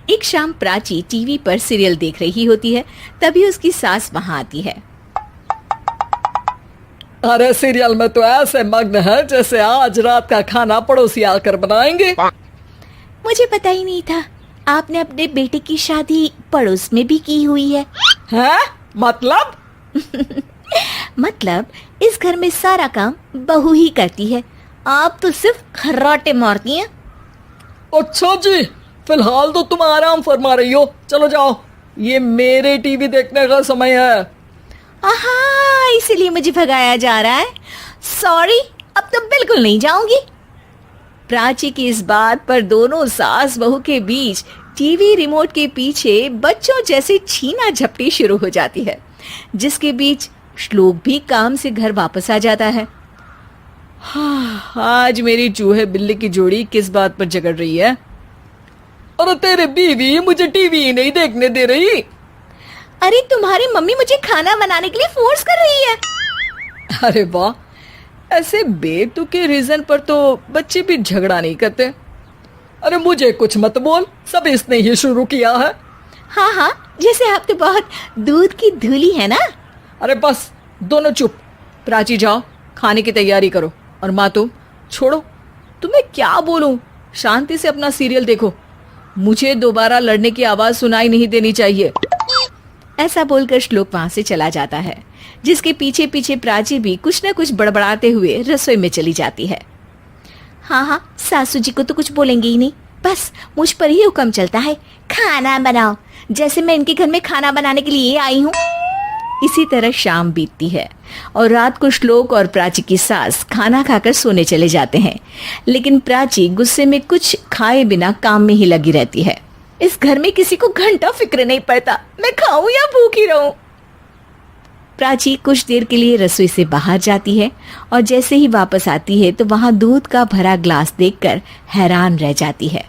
एक शाम प्राची टीवी पर सीरियल देख रही होती है। तभी उसकी सास वहां आती है। अरे सीरियल में तो ऐसे मग्न है जैसे आज रात का खाना पड़ोसी आकर बनाएंगे। मुझे पता ही नहीं था आपने अपने बेटे की शादी पड़ोस में भी की हुई है। हैं? मतलब? मतलब इस घर में सारा काम बहू ही करती है, आप तो सिर्फ खर्राटे मारती हैं। अच्छा जी, फिलहाल तो तुम आराम फरमा रही हो, चलो जाओ, ये मेरे टीवी देखने का समय है। आहा, इसीलिए मुझे भगाया जा रहा है। सॉरी, अब तो बिल्कुल नहीं जाऊंगी। प्राची की इस बात पर दोनों सास बहू के बीच टीवी रिमोट के पीछे बच्चों जैसे छीना झपटी शुरू हो जाती है, जिसके बीच श्लोक भी काम से घर वापस आ जाता है। आज मेरी चूहे बिल्ली की जोड़ी किस बात पर झगड़ रही है? अरे तेरे बीवी मुझे टीवी ही नहीं देखने दे रही। अरे तुम्हारी मम्मी मुझे खाना बनाने के लिए फोर्स कर रही है। अरे वाह, ऐसे बेतुके रीजन पर तो बच्चे भी झगड़ा नहीं करते। अरे मुझे कुछ मत बोल, सब इसने ही शुरू किया है। हाँ हाँ, जैसे आप तो बहुत दूध की धूली है ना। अरे बस, दोनों चुप। प्राची जाओ, खाने की तैयारी करो। और माँ तुम छोड़ो, तुम्हें क्या बोलूं, शांति से अपना सीरियल देखो, मुझे दोबारा लड़ने की आवाज सुनाई नहीं देनी चाहिए। ऐसा बोलकर श्लोक वहां से चला जाता है, जिसके पीछे पीछे प्राची भी कुछ न कुछ बड़बड़ाते हुए रसोई में चली जाती है। हाँ हाँ, सासू जी को तो कुछ बोलेंगे ही नहीं, बस मुझ पर ही हुक्म चलता है, खाना बनाओ, जैसे मैं इनके घर में खाना बनाने के लिए आई हूँ। इसी तरह शाम बीतती है और रात को श्लोक और प्राची की सास खाना खाकर सोने चले जाते हैं, लेकिन प्राची गुस्से में कुछ खाए बिना काम में ही लगी रहती है। इस घर में किसी को घंटा फिक्र नहीं पड़ता, मैं खाऊं या भूखी रहूं। प्राची कुछ देर के लिए रसोई से बाहर जाती है और जैसे ही वापस आती है तो वहां दूध का भरा ग्लास देखकर हैरान रह जाती है।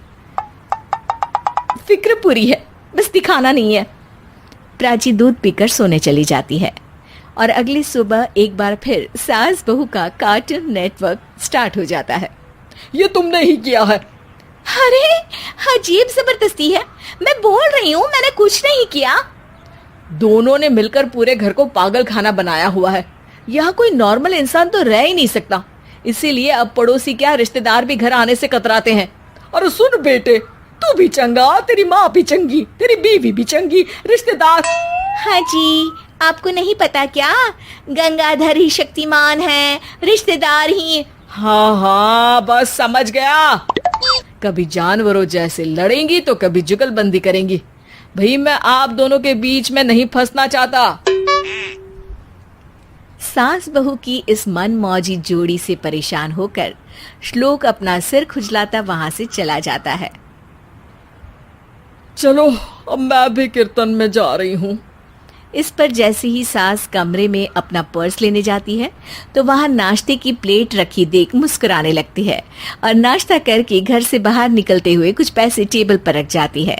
फिक्र पूरी है, बस दिखाना नहीं है। प्राची दूध पीकर सोने चली जाती है और अगली सुबह एक बार फिर सास बहू का कार्टून नेटवर्क स्टार्ट हो जाता है। ये तुमने ही किया है। अरे अजीब जबरदस्ती है, मैं बोल रही हूँ मैंने कुछ नहीं किया। दोनों ने मिलकर पूरे घर को पागल खाना बनाया हुआ है। यहाँ कोई नॉर्मल इंसान तो रह ही नहीं सकता, इसीलिए अब पड़ोसी क्या रिश्तेदार भी घर आने से कतराते हैं। और सुन बेटे, तू भी चंगा, तेरी माँ भी चंगी, तेरी बीवी भी चंगी, रिश्तेदार। हाँ जी, आपको नहीं पता क्या, गंगाधर ही शक्तिमान है, रिश्तेदार ही। हाँ हाँ, बस समझ गया। कभी जानवरों जैसे लड़ेंगी तो कभी जुगलबंदी करेंगी। भाई मैं आप दोनों के बीच में नहीं फंसना चाहता। सास बहू की इस मन मौजी जोड़ी से परेशान होकर श्लोक अपना सिर खुजलाता वहां से चला जाता है। चलो अब मैं भी कीर्तन में जा रही हूँ। इस पर जैसे ही सास कमरे में अपना पर्स लेने जाती है तो वहां नाश्ते की प्लेट रखी देख मुस्कुराने लगती है और नाश्ता करके घर से बाहर निकलते हुए कुछ पैसे टेबल पर रख जाती है,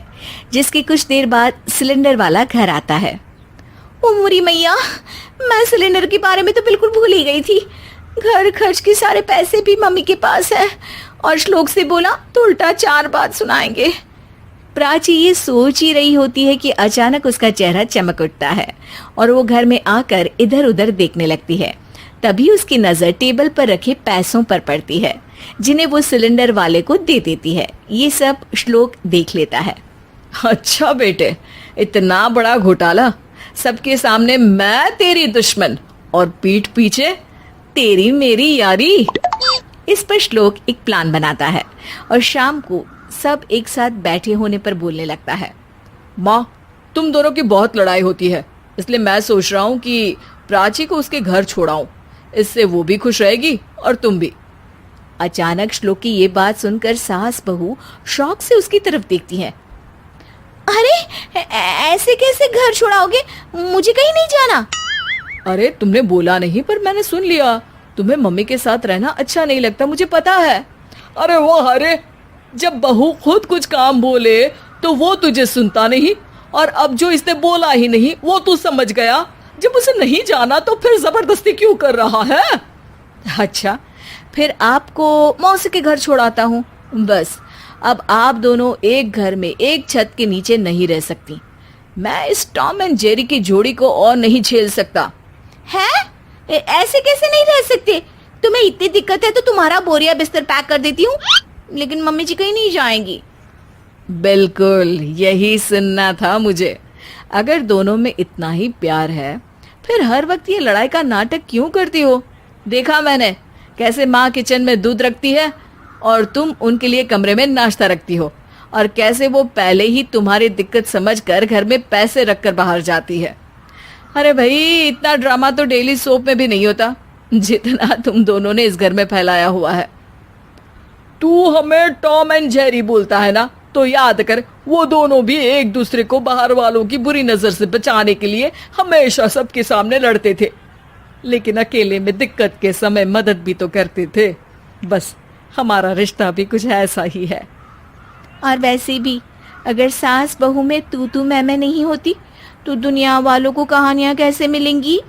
जिसके कुछ देर बाद सिलेंडर वाला घर आता है। ओ मोरी मैया, मैं सिलेंडर के बारे में तो बिल्कुल भूल ही गई थी। घर खर्च के सारे पैसे भी मम्मी के पास है और श्लोक से बोला तो उल्टा 4 बात सुनाएंगे। प्राची ये सोच ही रही होती है कि अचानक उसका चेहरा चमक उठता है और वो घर में आकर इधर उधर देखने लगती है। तभी उसकी नजर टेबल पर रखे पैसों पर पड़ती है, जिन्हें वो सिलेंडर वाले को दे देती है। ये सब श्लोक देख लेता है। अच्छा बेटे, इतना बड़ा घोटाला, सबके सामने मैं तेरी दुश्मन और पीठ पीछे तेरी मेरी यारी। इस पर श्लोक एक प्लान बनाता है और शाम को सब एक साथ बैठे होने पर बोलने लगता है। माँ, तुम दोनों की बहुत लड़ाई होती है, इसलिए मैं सोच रहा हूँ कि प्राची को उसके घर छोड़ाऊं, इससे वो भी खुश रहेगी और तुम भी। अचानक श्लोक की ये बात सुनकर सास बहू शौक से उसकी तरफ देखती हैं। अरे ऐसे कैसे घर छोड़ाओगे, मुझे कहीं नहीं जाना। अरे तुमने बोला नहीं पर मैंने सुन लिया, तुम्हें मम्मी के साथ रहना अच्छा नहीं लगता, मुझे पता है। अरे वो, अरे जब बहू खुद कुछ काम बोले तो वो तुझे सुनता नहीं, और अब जो इसने बोला ही नहीं वो तू समझ गया। जब उसे नहीं जाना तो फिर जबरदस्ती क्यों कर रहा है? अच्छा, फिर आपको मौसी के घर छोड़ाता हूँ, बस अब आप दोनों एक घर में एक छत के नीचे नहीं रह सकती। मैं इस टॉम एंड जेरी की जोड़ी को और नहीं झेल सकता। है? ऐसे कैसे नहीं रह सकते? तुम्हें इतनी दिक्कत है तो तुम्हारा बोरिया बिस्तर पैक कर देती हूँ, लेकिन मम्मी जी कहीं नहीं जाएंगी। बिल्कुल यही सुनना था मुझे। अगर दोनों में इतना ही प्यार है फिर हर वक्त ये लड़ाई का नाटक क्यों करती हो? देखा मैंने कैसे माँ किचन में दूध रखती है और तुम उनके लिए कमरे में नाश्ता रखती हो, और कैसे वो पहले ही तुम्हारी दिक्कत समझकर घर में पैसे रखकर बाहर जाती है। अरे भाई, इतना ड्रामा तो डेली सोप में भी नहीं होता जितना तुम दोनों ने इस घर में फैलाया हुआ है। तू हमें टॉम एंड जेरी बोलता है ना, तो याद कर वो दोनों भी एक दूसरे को बाहर वालों की बुरी नजर से बचाने के लिए हमेशा सबके सामने लड़ते थे, लेकिन अकेले में दिक्कत के समय मदद भी तो करते थे। बस हमारा रिश्ता भी कुछ ऐसा ही है। और वैसे भी अगर सास बहू में तू मैं नहीं होती तो दुनिया वालों को कहानियां कैसे मिलेंगी?